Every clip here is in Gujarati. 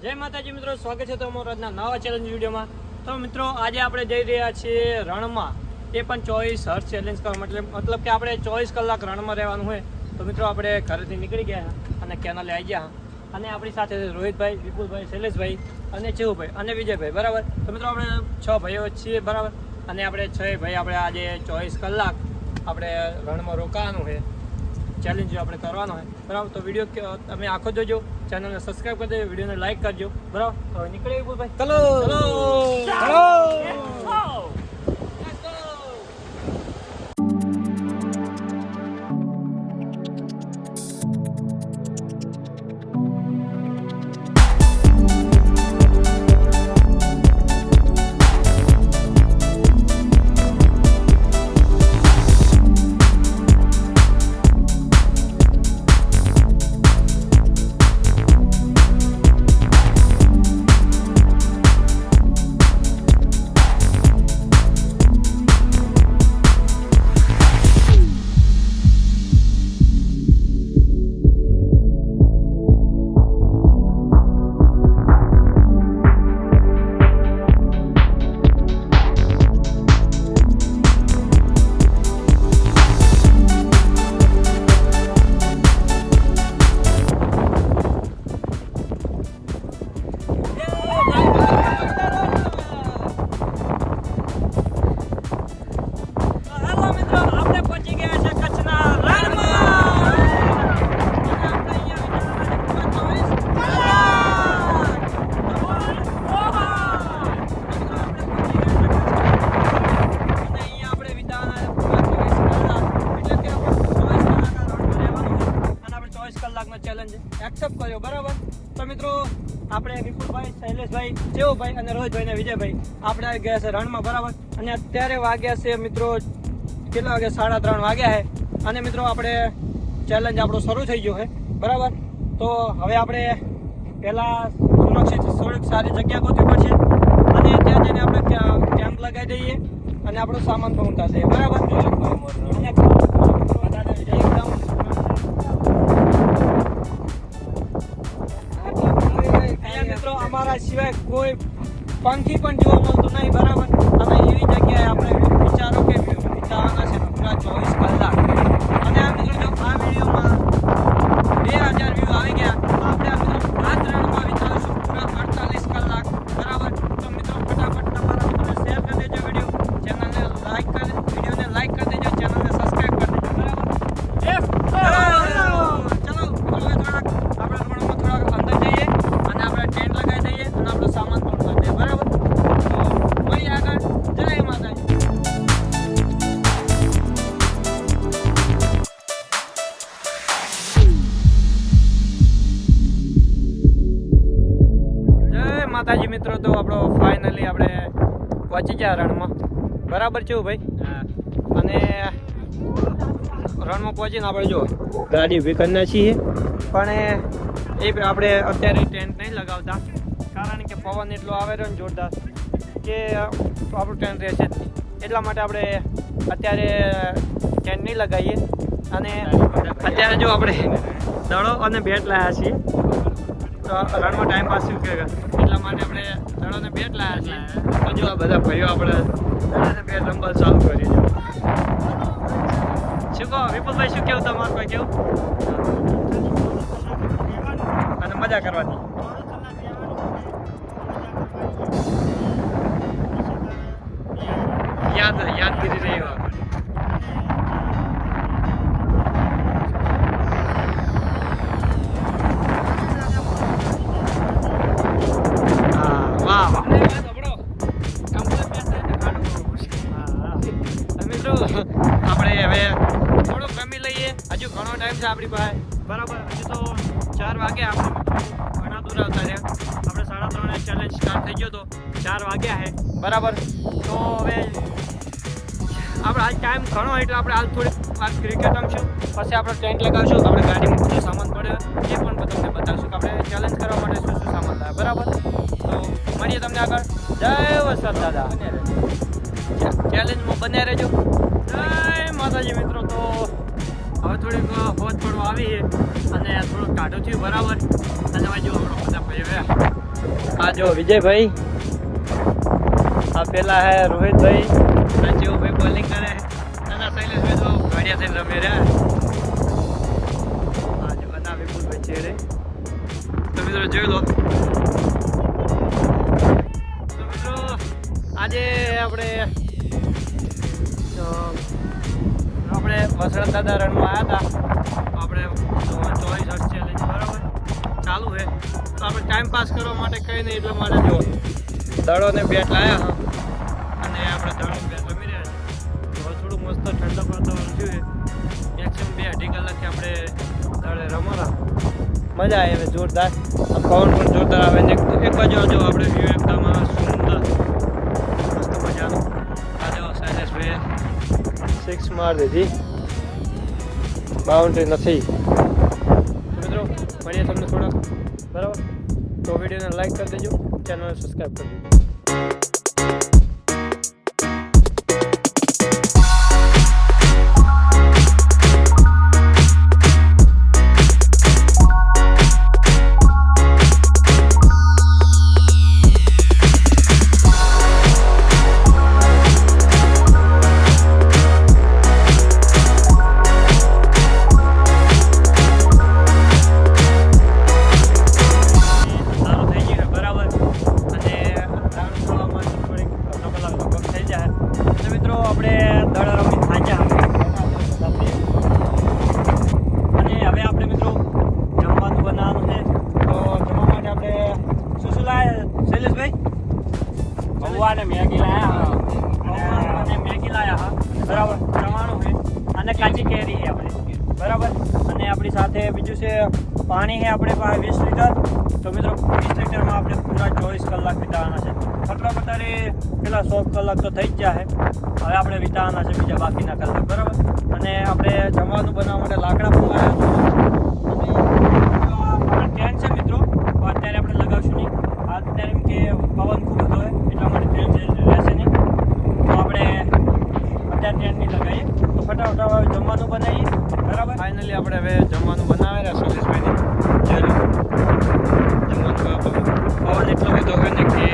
જય માતાજી મિત્રો, સ્વાગત છે તમારું આજના નવા ચેલેન્જ વિડીયોમાં। તો મિત્રો આજે આપણે જઈ રહ્યા છીએ રણમાં, એ પણ 24 હર્ષ ચેલેન્જ કરવા। મતલબ કે આપણે 24 કલાક રણમાં રહેવાનું હોય। તો મિત્રો આપણે ઘરેથી નીકળી ગયા અને કેનાલે આવી ગયા અને આપણી સાથે રોહિતભાઈ, વિપુલભાઈ, શૈલેષભાઈ અને ચેવુભાઈ અને વિજયભાઈ, બરાબર। તો મિત્રો આપણે 6 ભાઈઓ છીએ, બરાબર। અને આપણે 6 ભાઈ આપણે આજે 24 કલાક આપણે રણમાં રોકાવાનું છે, ચેલેન્જ આપણે કરવાનો હોય, બરાબર। તો વિડીયો તમે આખો જોજો, ચેનલને સબસ્ક્રાઇબ કરી દેજો, વિડીયોને લાઈક કરજો, બરાબર। તો નીકળે વિપુલભાઈ, ચલો ચલો ચલો। एक्सेप्ट કર્યો, બરાબર। તો મિત્રો આપણે વિપુલભાઈ, શૈલેષભાઈ, ચેવુભાઈ અને રોહિતભાઈ અને વિજયભાઈ આપણે આવી ગયા છે રણમાં, બરાબર। અને અત્યારે વાગ્યા છે મિત્રો કેટલા વાગ્યા? 3:30 વાગ્યા છે। અને મિત્રો આપણે ચેલેન્જ આપણો શરૂ થઈ ગયો છે, બરાબર। તો હવે આપણે પહેલા સુરક્ષિત થોડીક સારી જગ્યા ગોતવી પડશે અને ત્યાં જઈને આપણે કેમ્પ લગાવી દઈએ અને આપણો સામાન પણ ઉતારી દઈએ, બરાબર। મિત્રો અમારા સિવાય કોઈ પંખી પણ જોવા મળતું નહીં, બરાબર। અને એવી જગ્યાએ આપણે વિચારો કે વિતાવાના છે પૂરા 24 કલાક। અને આ મિત્રો જો આ વિડીયોમાં 2000 વ્યૂ આવી ગયા તો આપણે આ મિત્રો આ રણમાં વિતાવીશું પૂરા 48 કલાક, બરાબર। તો મિત્રો ફટાફટ તમારા મિત્રોને શેર કરી દેજો વિડીયો, વિડીયોને લાઈક કરી દેજો, ચેનલને સબસ્ક્રાઇબ કરી દેજો, બરાબર। ચલો હવે થોડાક આપણે રણમાં થોડાક અંદર જઈએ અને આપણે ટેન્ટ લગાવી દઈએ અને આપણો સામાન પણ ભરી દઈએ, બરાબર। તો મળીએ આગળ। જય માતાજી। જય માતાજી મિત્રો, તો આપણો ફાઇનલી આપણે પહોંચી ગયા રણમાં, બરાબર છે ભાઈ। અને રણમાં પહોંચીને આપણે જો ગાડી ઊભી કરી નાખી છે, પણ એ આપણે અત્યારે ટેન્ટ નહીં લગાવતા, કારણ કે પવન એટલો આવે રહ્યો ને જોરદાર કે આપણું ટેન્ટ રહેશે જ નહીં, એટલા માટે આપણે અત્યારે ટેન્ટ નહીં લગાવીએ। અને અત્યારે જો આપણે દડો અને બેટ લાવ્યા છીએ, તો રણમાં ટાઈમ પાસ શું કે એટલા માટે આપણે દડો અને બેટ લાવ્યા છીએ। તો જો આ બધા ભાઈઓ આપણે દડો અને બેટ રમવા ચાલુ કરી દો। શું કહો વિપુલભાઈ, શું કેવું તમારું? કોઈ કેવું અને મજા કરવાની? યાદગીરી રહી હોય। મિત્રો આપણે હવે થોડુંક ગમી લઈએ, હજુ ઘણો ટાઈમ છે આપણી પાસે, બરાબર। હજુ તો 4 વાગ્યા, આપણે ઘણા દૂર આવતા રહ્યા, આપણે 3:30 ચેલેન્જ સ્ટાર્ટ થઈ ગયો તો 4 વાગ્યા છે, બરાબર। તો હવે આપણે આજ ટાઈમ ઘણો એટલે આપણે હાલ થોડીક વાર ક્રિકેટ રમશું, પછી આપણે ટેન્ટ લગાવશું, આપણે ગાડીમાં બધો સામાન પડ્યો એ પણ તમને બતાવશું કે આપણે ચેલેન્જ કરવા માટે શું શું સામાન લાવે, બરાબર। તો મળીએ તમને આગળ। જય વરસાદ દાદા, ચેલેન્જમાં બન્યા રહેજો। જય માતાજી મિત્રો। તો હવે થોડીક હોજ પડવા આવી છે અને થોડુંક કાઢું થયું, બરાબર। અને જો આપણો બધા ભાઈ જો વિજયભાઈ, આ પેલા હે રોહિતભાઈ, આ જીવભાઈ બોલિંગ કરે, અને શૈલેષભાઈ તો ગાડિયા થઈને રમે રહ્યા. આ જો અના વિપુલભાઈ છેડે. તો મિત્રો જોઈ લો. તો મિત્રો આજે આપણે વસરત દાદા રનમાં આવ્યા હતા. આપણે 24 હર્ષ ચેલેન્જ બરાબર ચાલુ છે. તો આપણે ટાઈમ પાસ કરવા માટે કંઈ નહીં, એટલા માટે જો દડો ને બેટ લાવ્યા હા, અને આપણે દડો બેટ રમી રહ્યા છીએ. હવે થોડું મસ્ત ઠંડક વાતાવરણ થયું છે. મેક્સિમમ 2-2.5 કલાકથી આપણે દડે રમવાના, મજા આવે હવે જોરદાર. પવન પણ જોરદાર આવે ને એક બાજુ જો આપણે વ્યૂ એકદમ સુંદર મસ્ત મજાનું. આ જો શૈલેષભાઈ 6 માર દીધી, બાઉન્ડ્રી નથી. મિત્રો મળીએ તમને થોડાક બરાબર. તો વિડીયોને લાઈક કરી દેજો, ચેનલને સબસ્ક્રાઈબ કરી દેજો. મેગી લાયા બરાબર, ચવાણું છે અને કાચી કેરી છે આપણે બરાબર. અને આપણી સાથે બીજું છે પાણી છે આપણે પાસે 20 લીટર. તો મિત્રો 20 લીટરમાં આપણે પૂરા 24 કલાક વિતાવાના છે. આટલા વધારે પેલા 100 કલાક તો થઈ જ જાય. હવે આપણે વિતાવાના છે બીજા બાકીના કલાક બરાબર. અને આપણે જમવાનું બનાવવા માટે લાકડા પણ લાવ્યા ટેન્ટ છે મિત્રો. અત્યારે આપણે લગાવશું નહીં, અત્યારે એમ કે પવન ખૂબ હતો એટલા માટે ટેન્ટ રહેશે નહીં. તો આપણે અત્યારે ટેન્ટ નહીં લગાવીએ. તો ફટાફટ હવે જમવાનું બનાવીએ બરાબર. ફાઇનલી આપણે હવે જમવાનું બનાવેલા સુરેશભાઈને. જમવાનું પવન એટલો બધો હોય ને કે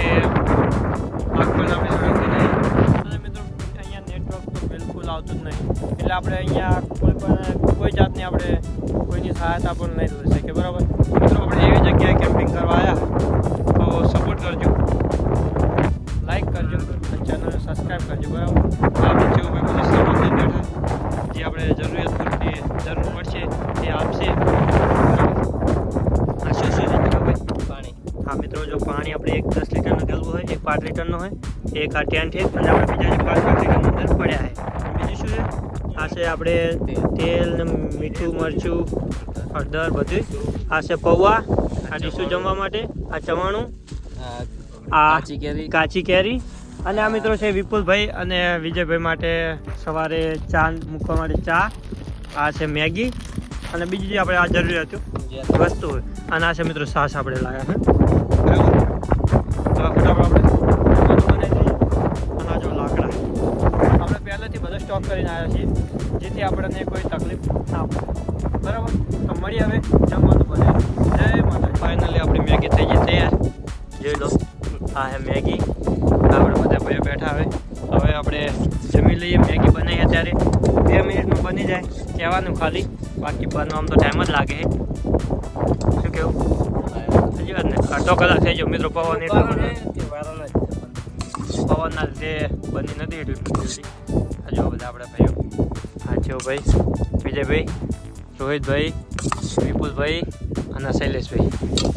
આગ પણ આપણે સળગતી નહીં. અને મિત્રો અહીંયા નેટવર્ક તો બિલકુલ આવતું જ નહીં, એટલે આપણે અહીંયા કોઈ જાતની આપણે કોઈની સહાયતા પણ નહીં લઈ શકીએ બરાબર. મિત્રો આપણે એવી જગ્યાએ કેમ્પિંગ કરવા આવ્યા, તો સપોર્ટ કરજો, લાઈક કરજો અને ચેનલને સબસ્ક્રાઈબ કરજો બરાબર. આપણે જેવું ભાઈ બધી સામાન લઈને બેઠા, જે આપણે જરૂરિયાત પૂરતી જરૂર પડશે એ આપશે બરાબર. આ શું છે ભાઈ? પાણી. હા મિત્રો, જો પાણી આપણે એક 10 લીટરનું ગેલું હોય, એક 5 લીટરનું હોય, એક આ ટેન્ટ છે, અને આપણે બીજા 5 લીટરની અંદર પડ્યા છે. બીજું શું છે? આ છે આપણે તેલ ને મીઠું મરચું હળદર બધું. આ છે પૌવા, આ ડીશું જમવા માટે, આ ચવાણું, આ કાચી કેરી. અને આ મિત્રો છે વિપુલભાઈ અને વિજયભાઈ માટે સવારે ચા મૂકવા માટે ચા. આ છે મેગી અને બીજી જે આપણે આ જરૂરિયાત વસ્તુ હોય. અને આ છે મિત્રો સાસ આપણે લાવ્યા છે બરાબર. તો ફટાફટ આપણે બનાવી દઈએ. અને આ જો લાકડા આપણે પહેલેથી બધા સ્ટોક કરીને આવ્યા છીએ, જેથી આપણને કોઈ તકલીફ ના પડે બરાબર. તો મળીએ હવે જમવાનું બને. જય માતા. ફાઇનલી આપણી મેગી થઈ ગઈ તૈયાર, જોઈ લો. આ હે મેગી. આપણે બધા ભાઈઓ બેઠા હવે આપણે જમી લઈએ. મેગી બનાવીએ ત્યારે 2 મિનિટમાં બની જાય કહેવાનું ખાલી, બાકી બનવામાં તો ટાઈમ જ લાગે. શું કેવું? હજી વાત ને અડધો કલાક થઈ ગયો મિત્રો. પવન એટલો પવનના લીધે બની નથી એટલી જલ્દી. હજુ બધા આપણા ભાઈઓ હા છે ભાઈ, વિજયભાઈ, રોહિતભાઈ, વિપુલભાઈ અને શૈલેષભાઈ.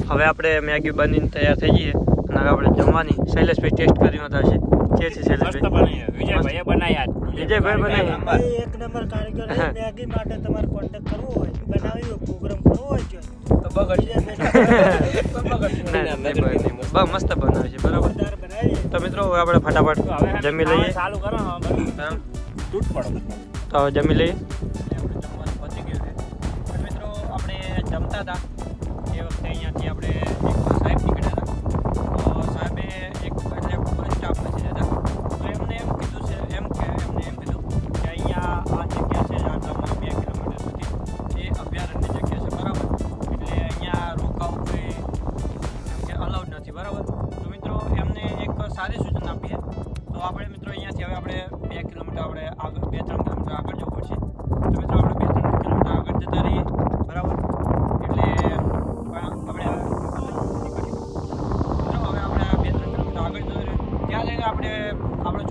હવે આપણે મેગી બનીને તૈયાર થઈ જઈએ અને હવે આપણે જમવાની. શૈલેષભાઈ ટેસ્ટ કર્યું બતાવશે. છે શૈલેષભાઈ? વિજયભાઈ બનાવ્યા. વિજયભાઈ બનાવ્યા એક નંબર કારીગર. મેગી માટે તમારે કોન્ટેક્ટ કરવો હોય, બનાવી પ્રોગ્રામ કરવો હોય તો બગડી મસ્ત બનાવે છે બરાબર. તો મિત્રો હવે આપણે ફટાફટ જમી લઈએ. ચાલુ કરો તો હવે જમી લઈએ. જમવાનું પતી ગયું છે મિત્રો. આપણે જમતા હતા એ વખતે અહીંયાથી આપણે એક સાહેબ નીકળ્યા હતા. તો સાહેબે એક એટલે સ્ટાફ નથી હતા. તો એમને એમ કીધું છે એમને એમ કીધું કે અહીંયા આ જગ્યા છે આટલામાં 2 કિલોમીટર સુધી એ અભયારણ્ય જગ્યા છે બરાબર. એટલે અહીંયા રોકાવું કોઈ એમ કે અલાઉડ નથી બરાબર.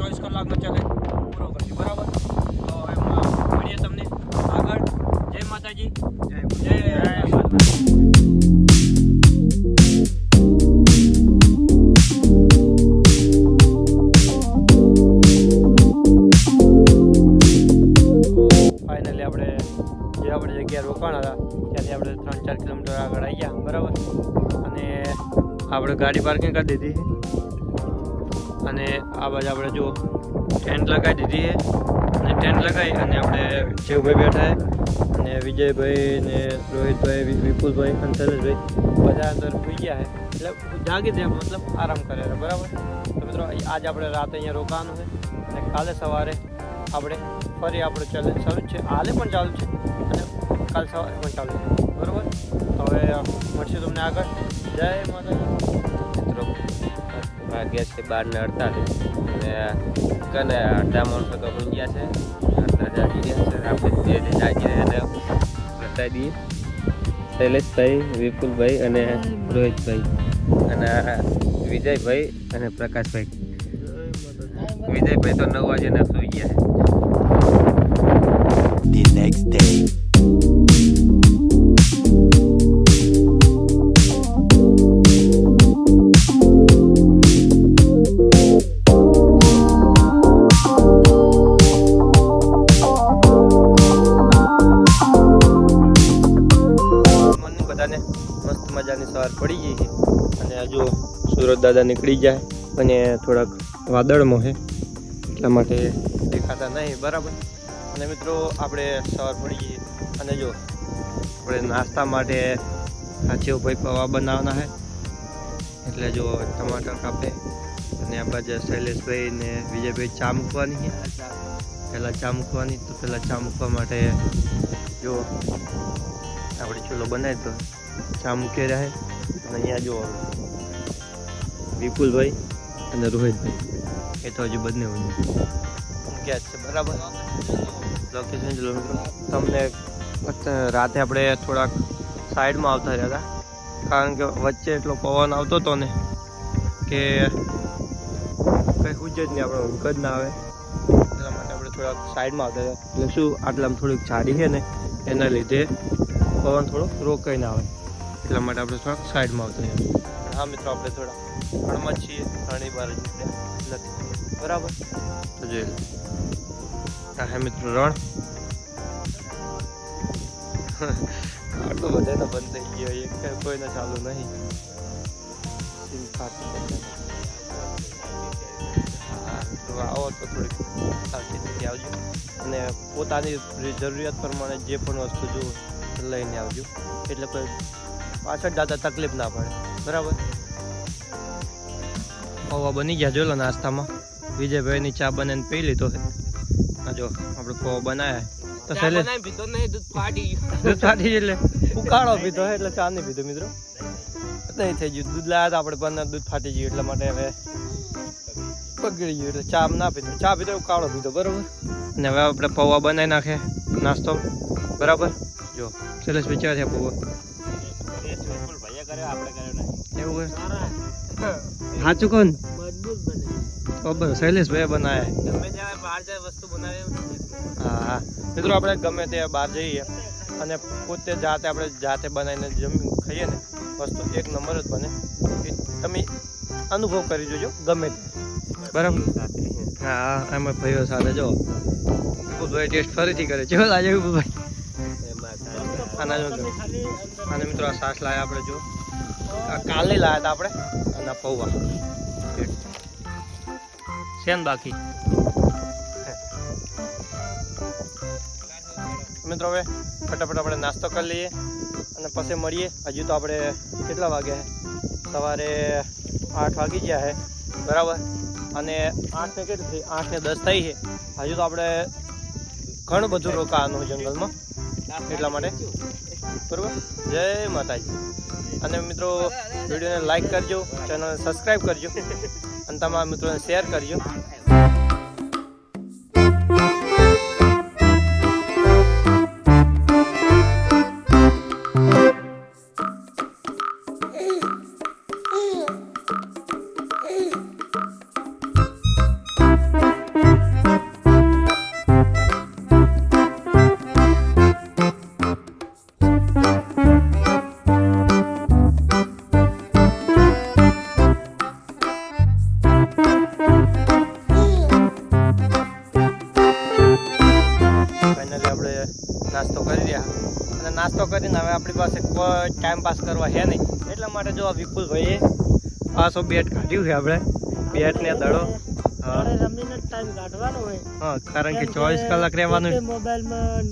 24 કલાકનો ચેલેન્જ પૂરો કરશું. બરાબર, તો એમાં મળીએ તમને આગળ. જય માતાજી, જય ફાઇનલી આપણે જે આપણી જગ્યાએ રોકાણા હતા ત્યાંથી આપણે 3-4 કિલોમીટર આગળ આવી ગયા. બરાબર, અને આપણે ગાડી પાર્કિંગ કરી દીધી અને આ બાજુ આપણે જો ટેન્ટ લગાવી દીધી છે અને ટેન્ટ લગાવી અને આપણે શિવભાઈ બેઠા છે અને વિજયભાઈ ને રોહિતભાઈ, વિપુલભાઈ અને શૈલેષભાઈ બધા અંદર સુઈ ગયા છે, એટલે જાગી દે મતલબ આરામ કરે છે. બરાબર, તો મિત્રો આજ આપણે રાતે અહીંયા રોકાવાનું છે અને કાલે સવારે આપણે ફરી આપણો ચેલેન્જ શરૂ છે. હાલે પણ ચાલુ છે અને કાલ સવારે પણ ચાલુ છે. બરાબર, તો હવે મળશે તમને આગળ. જય માતાજી. મિત્રો વાગ્યા છે 12:48 અને કને અડધા માણસો તો હોઈ ગયા છે, અડધા જાગી ગયા છે. આપણે જે જાગી રહ્યા એને બતાવી દઈએ. શૈલેષભાઈ, વિપુલભાઈ અને રોહિતભાઈ અને વિજયભાઈ અને પ્રકાશભાઈ. વિજયભાઈ તો 9 વાગ્યાના સુઈ ગયા છે. The next day. બધાને મસ્ત મજાની સવાર પડી ગઈ છે અને હજુ સુરત દાદા નીકળી જાય અને થોડાક વાદળમાં છે એટલા માટે દેખાતા નહીં. બરાબર, અને મિત્રો આપણે સવાર પડી ગઈ અને જો આપણે નાસ્તા માટે ભાઈ પૌવા બનાવવાના છે, એટલે જો ટમાટર કાપે અને આ બાજુ શૈલેષભાઈ ને વિજયભાઈ ચા મૂકવાની છે. પહેલાં ચા મૂકવાની, તો પહેલાં ચા મૂકવા માટે જો આપણે ચૂલો બનાવી તો ચા મૂકી રહ્યા છે. અને અહીંયા જો વિપુલભાઈ અને રોહિતભાઈ એ તો હજુ બંને મૂક્યા જ છે. બરાબર, લોકેશન જો મિત્રો તમને રાતે આપણે થોડાક સાઈડમાં આવતા રહ્યા હતા, કારણ કે વચ્ચે એટલો પવન આવતો હતો ને કે કંઈ હુજ જ નહીં, આપણે ઊંઘ જ ના આવે. એટલા માટે આપણે થોડાક સાઈડમાં આવતા હતા. એટલે શું આટલામાં થોડીક જાડી છે ને એના લીધે પવન થોડો રોકાઈને આવે, એટલા માટે આપણે થોડાક સાઈડમાં આવતા રહ્યા. હા મિત્રો, આપણે થોડા રણમાં જ છીએ, રણી બહાર જ નીકળ્યા નથી. બરાબર, તો જોઈ લો હા હે મિત્રો રણ. આટલો બધાને બંધ થઈ ગયો, એક કોઈને ચાલુ નહીં. આવો તો થોડીક સાવચેતીથી આવજો અને પોતાની જરૂરિયાત પ્રમાણે જે પણ વસ્તુ જુઓ લઈને આવજો, એટલે કોઈ પાછળ જતા તકલીફ ના પડે. બરાબર, પૌવા બની ગયા જોઈ લો નાસ્તામાં. વિજયભાઈની ચા બનાવીને પી લીધો છે. જો આપણે પૌવા બનાવ્યા તો દૂધ ફાટી એટલે ઉકાળો પીધો એટલે ચા નહીં પીધો મિત્રો, નહીં થઈ ગયું. દૂધ લાવ્યા હતા આપણે પણ દૂધ ફાટી ગયું, એટલા માટે હવે બગડી ગયું એટલે ચા ના પીધો. ચા પીધો ઉકાળો પીધો. બરાબર, અને હવે આપણે પૌવા બનાવી નાખે નાસ્તો. બરાબર, જો શૈલેષ વિચાર છે પૌવા એવું સાચું કોણ ખબર શૈલેષભાઈ બનાવે. હા હા મિત્રો, આપણે ગમે તે બહાર જઈએ અને પોતે જાતે બનાવીને જમી ખાઈએ ને વસ્તુ એક નંબર જ બને. તમે અનુભવ કરી જોજો ગમે તે. બરાબર, હા એમાં ભાઈઓ સાથે જો વિપુલભાઈ ટેસ્ટ ફરીથી કરે છે. આજે વિપુલભાઈ આના જો અને મિત્રો આ સાસ લાયા આપણે જો કાલે લાયા હતા આપણે અને પૌવા શેન બાકી મિત્રો. હવે ફટાફટ આપણે નાસ્તો કરી લઈએ અને પછી મળીએ. હજુ તો આપણે કેટલા વાગ્યા છે? સવારે 8 વાગી ગયા છે. બરાબર, અને 8 ને કેટલી થઈ? 8 ને 10 થઈ છે. હજુ તો આપણે ઘણું બધું રોકાવાનું જંગલમાં, એટલા માટે. બરાબર, જય માતાજી. અને મિત્રો વિડીયોને લાઈક કરજો, ચેનલને સબસ્ક્રાઈબ કરજો અને તમારા મિત્રોને શેર કરજો. નાસ્તો કરીને હવે આપણી પાસે કોઈ ટાઈમ પાસ કરવા છે નહીં, એટલા માટે જો આ વિપુલભાઈએ પાછો બેટ કાઢ્યું છે આપણે, બેટ ને દડો. હા રમીને ટાઈમ કાઢવાનો હોય. હા, કારણ કે 24 કલાક રહેવાનું, મોબાઈલમાં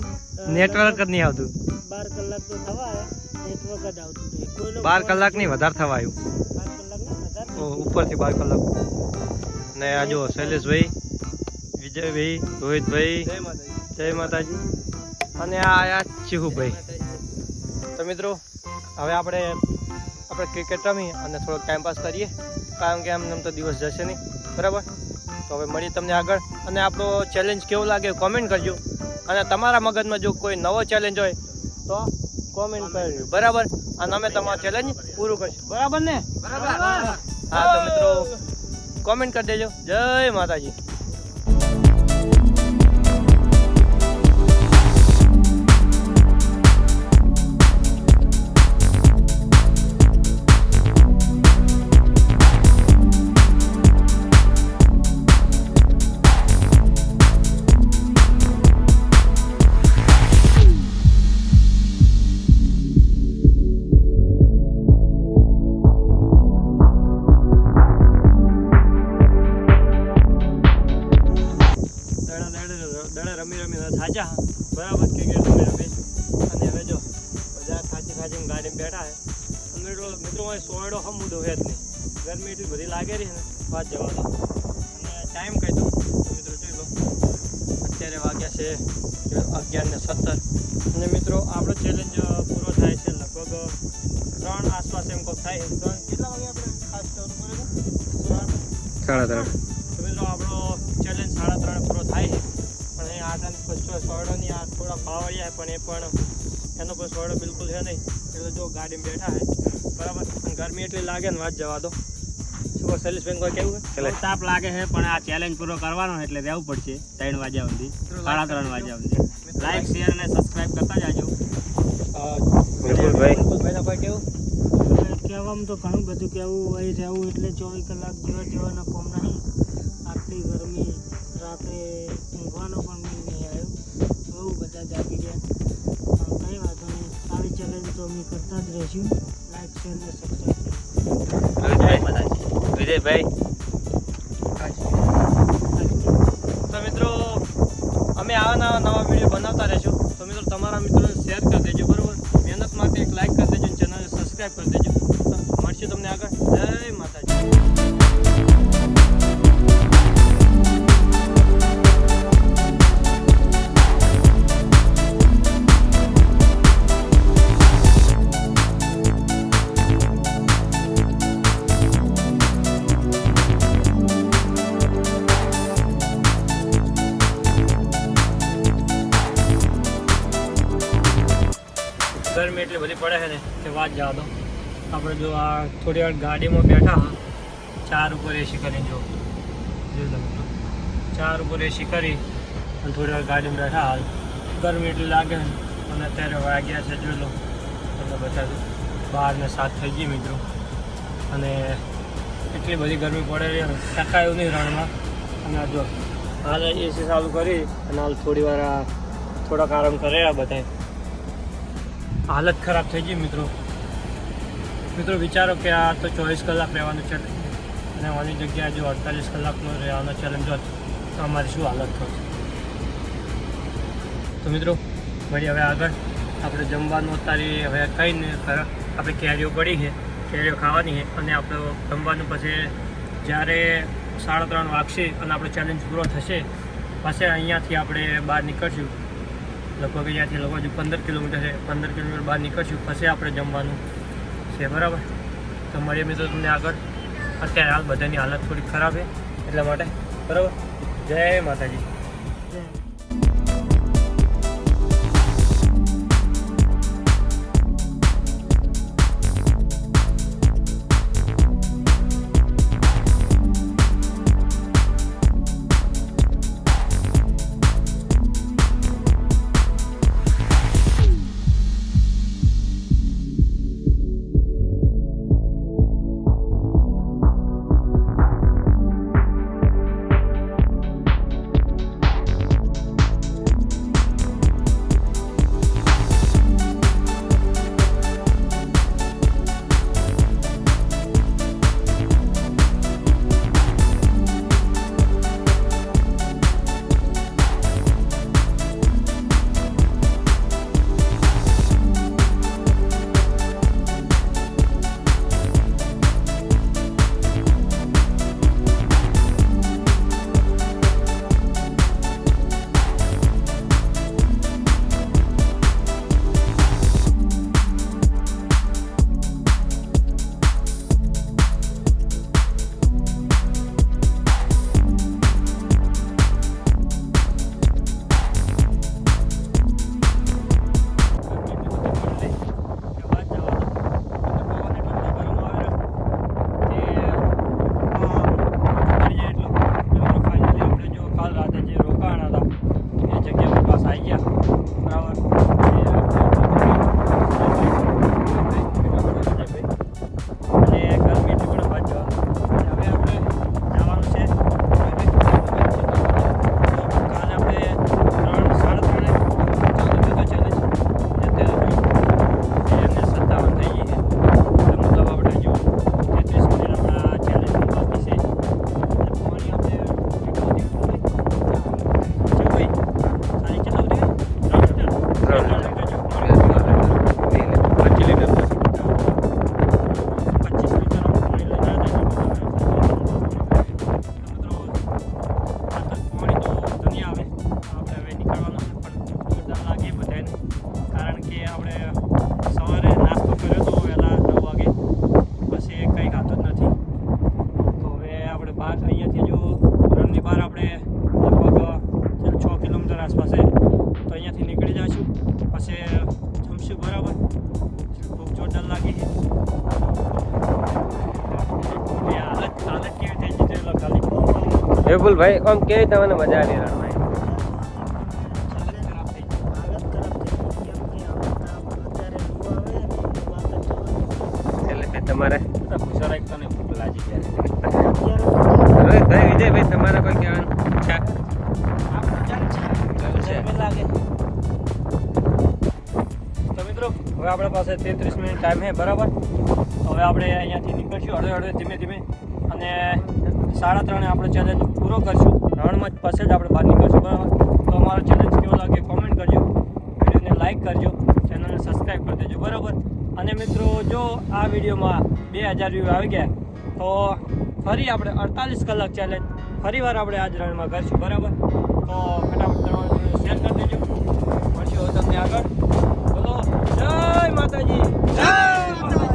નેટવર્ક જ નહીં આવતું. 12 કલાક તો થવા નેટવર્ક જ આવતું નહીં. કોઈનો 12 કલાક નહીં, વધારે થવા આવ્યું. 12 કલાક ને વધારે ઉપરથી 12 કલાક. ને આ જો શૈલેષભાઈ, વિજયભાઈ, રોહિતભાઈ, જય માતાજી. અને આ આયા ચીહુભાઈ. તો મિત્રો હવે આપણે ક્રિકેટ રમી અને થોડોક ટાઈમ પાસ કરીએ, કારણ કે એમ તો દિવસ જશે નહીં, બરાબર. તો હવે મળીએ તમને આગળ, અને આપણો ચેલેન્જ કેવો લાગે કોમેન્ટ કરજો, અને તમારા મગજમાં જો કોઈ નવો ચેલેન્જ હોય તો કોમેન્ટ કરજો, બરાબર. અને અમે તમારું ચેલેન્જ પૂરું કરશું, બરાબર ને? હા તો મિત્રો કોમેન્ટ કરી દેજો. જય માતાજી. થાચા બરાબર, ક્રિકેટ રમી અને હવે જો બધા થાચીને ગાડીમાં બેઠા છે. મિત્રો સોયડો હમુદો છે જ નહીં, ગરમી એટલી બધી લાગે રહી ને વાત જવા દો. અને ટાઈમ કહી દો તો મિત્રો જોઈ લો, અત્યારે વાગ્યા છે 11:17. અને મિત્રો આપણો ચેલેન્જ પૂરો થાય છે લગભગ 3 આસપાસ એમ કોક થાય. કેટલા વાગે આપણે ખાસ શરૂ કરેલું? 3:30. તો મિત્રો આપણો ચેલેન્જ 3:30 પૂરો થાય છે. પણ એ આગળ સોયડોની આ થોડા પાવડિયા પણ એ પણ એનો કોઈ સોયડો બિલકુલ છે નહીં, એટલે જો ગાડીમાં બેઠા છે, બરાબર. અને ગરમી એટલી લાગે ને વાત જવા દો. શું શૈલેષભાઈ કોઈ કેવું છે? તાપ લાગે છે, પણ આ ચેલેન્જ પૂરો કરવાનો એટલે રહેવું પડશે 3 વાગ્યા સુધી, 3:30 વાગ્યા સુધી. લાઈક શેર અને સબસ્ક્રાઇબ કરતા જાજો. વિપુલભાઈના કોઈ કેવું? કહેવામાં તો ઘણું બધું કહેવું હોય, રહેવું એટલે 24 કલાક જેવાના કોમ નહીં. આટલી ગરમી, રાત્રે ઊંઘવાનો પણ નહીં આવ્યો, બહુ બધા જાગી ગયા. કંઈ વાંધો નહીં, આવી ચેલેન્જ તો અમે કરતા જ રહીશું. લાઈક શેર અને સબસ્ક્રાઈબ. વિજયભાઈ. તો મિત્રો અમે આવા નવા વિડીયો બનાવતા રહીશું. તો મિત્રો તમારા મિત્રોને શેર કરી દેજો, બરાબર. મહેનત માટે એક લાઈક કરી દેજો, ચેનલને સબસ્ક્રાઈબ કરી દેજો. મળશું તમને આગળ. જય માતાજી. ગરમી એટલી બધી પડે છે ને કે વાત જવા દો. આપણે જો આ થોડી વાર ગાડીમાં બેઠા હા, 4 ઉપર એસી કરીને જો મિત્રો 4 ઉપર એસી કરી અને થોડી વાર ગાડીમાં બેઠા હાલ. ગરમી એટલી લાગે ને, અને અત્યારે વાગ્યા છે જોઈ લો તમને બતાવું 12:07 થઈ ગઈ મિત્રો. અને એટલી બધી ગરમી પડે છે ને, ટકાયું નહીં રણમાં. અને જો હાલ એસી ચાલુ કરી અને હાલ થોડી વાર થોડાક આરામ કરે આ બધાય. હાલત ખરાબ થઈ ગઈ મિત્રો. વિચારો કે આ તો 24 કલાક રહેવાનું છે, અને આની જગ્યાએ જો 48 કલાકનો રહેવાનો ચેલેન્જ હોત તો અમારી શું હાલત થશે. તો મિત્રો મળીએ હવે આગળ. આપણે જમવાનું અત્યારે હવે કંઈ નહીં, આપણે કેરીઓ પડી છે, કેરીઓ ખાવાની છે. અને આપણે જમવાનું પછી જ્યારે 3:30 વાગશે અને આપણો ચેલેન્જ પૂરો થશે, પછી અહીંયાથી આપણે બહાર નીકળશું. લગભગ અહીંયાથી લગભગ 15 કિલોમીટર છે, 15 કિલોમીટર બહાર નીકળશું પછી આપણે જમવાનું છે, બરાબર. તો મળીએ મિત્રો તમને આગળ. અત્યારે હાલ બધાની હાલત થોડી ખરાબ છે એટલા માટે, બરાબર. જય માતાજી. વિપુલભાઈ આમ કેવી તમને મજા આવી રણમાં હાલત ખરાબ થઈ ગઈ. કેમ કે અત્યારે લોકો આવે ને તો વાત જ જવા દે. એટલે તમારે રોહિતભાઈ વિજયભાઈ તમારે કોઈ કહેવાનું છે? તો મિત્રો હવે આપણા પાસે 33 મિનિટ ટાઈમ છે બરાબર. હવે આપણે અહીંયાથી નીકળશું હળવે ધીમે ધીમે અને 3:30 આપણે ચેલેન્જ પૂરો કરશું. રણમાં પાસે જ આપણે બહાર નીકળશું બરાબર. તો અમારો ચેલેન્જ કેવો લાગે કોમેન્ટ કરજો, વિડીયોને લાઈક કરજો, ચેનલને સબસ્ક્રાઈબ કરી દેજો બરાબર. અને મિત્રો જો આ વિડીયોમાં 2000 વ્યૂ આવી ગયા તો ફરી આપણે 48 કલાક ચેલેન્જ ફરીવાર આપણે આજ રણમાં કરશું બરાબર. તો ફટાફટ તમારું શેર કરી દેજો. મળશું હવે તમને આગળ. બોલો જય માતાજી. જય માતાજી.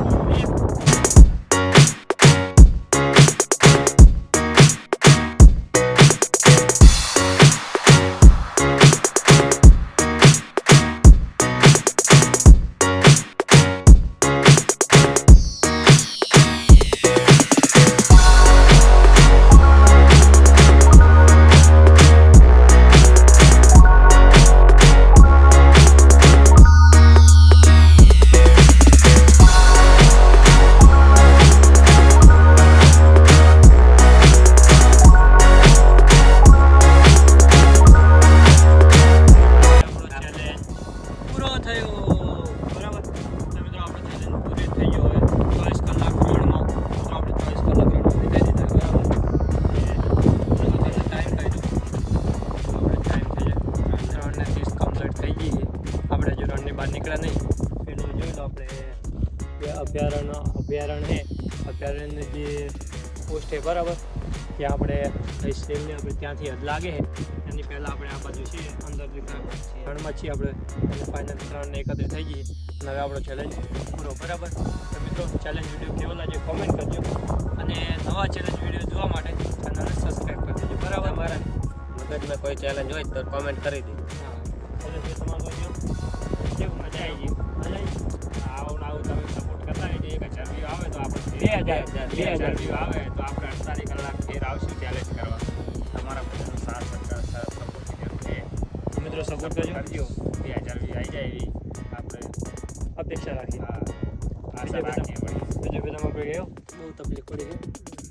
પૂરો થયો બરાબર. તો મિત્રો આપણે ચેલેન્જ પૂરી થઈ ગયો. હવે 24 કલાક રણમાં તો આપણે 24 કલાક રણમાં વિતાઈ દીધા બરાબર. ટાઈમ કહી દઉં આપણે ટાઈમ થઈ જાય 3:30 કમ્પ્લીટ થઈ ગઈ. આપણે હજુ રણની બહાર નીકળ્યા નહીં. પેલું જોઈ લો આપણે જે અભયારણ્ય છે. અભયારણ્યની જે પોસ્ટ છે બરાબર ત્યાં આપણે સ્ટેમને આપણે ત્યાંથી હદ લાગે છે એની પહેલાં આપણે આ બાજુ છીએ અંદર રણમાં છીએ આપણે અને ફાઇનલ 3:31 થઈ ગઈ અને હવે આપણો ચેલેન્જ પૂરો બરાબર. તો મિત્રો ચેલેન્જ વિડીયો કેવો લાગ્યો કોમેન્ટ કરજો અને નવા ચેલેન્જ વિડીયો જોવા માટે ચેનલને સબસ્ક્રાઈબ કરી દેજો બરાબર. તમારા મગજમાં કોઈ ચેલેન્જ હોય તો કોમેન્ટ કરી દે. હા ચેલેન્જ તમારો કેવું મજા આવી ગઈ? મજા આવી? આવું તમે સપોર્ટ કરતા રહેજો. 1000 વ્યૂ આવે તો આપણે 2000 વ્યૂ આવે તો આપણે 48 કલાક ફેર આવશું ચેલેન્જ કરવા. તમારા બધાનો સાથ સપોર્ટની જરૂર છે. મિત્રો સપોર્ટ કરજો. 2000 વ્યૂ આવી જાય એવી આપણે અપેક્ષા રાખીએ. આશા રાખીએ વળી. બીજો પેલામાં કોઈ ગયો બહુ તકલીફ પડી છે.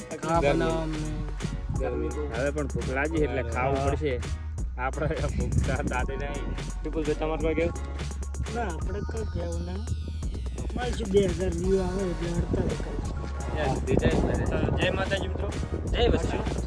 ગરમી. ખાવા બનાવવામાં ગરમી. હવે પણ ભૂખ લાગી એટલે ખાવું પડશે. આપણે ભૂખ દાદી નહીં. વિપુલભાઈ તમારે કોઈ ગયું? ના આપણે કઈ કહેવું ના મળશું. 2000 વ્યૂ આવે એટલે 48 કલાક. વિજય તો જય માતાજી મિત્રો, જય વસ્તુ.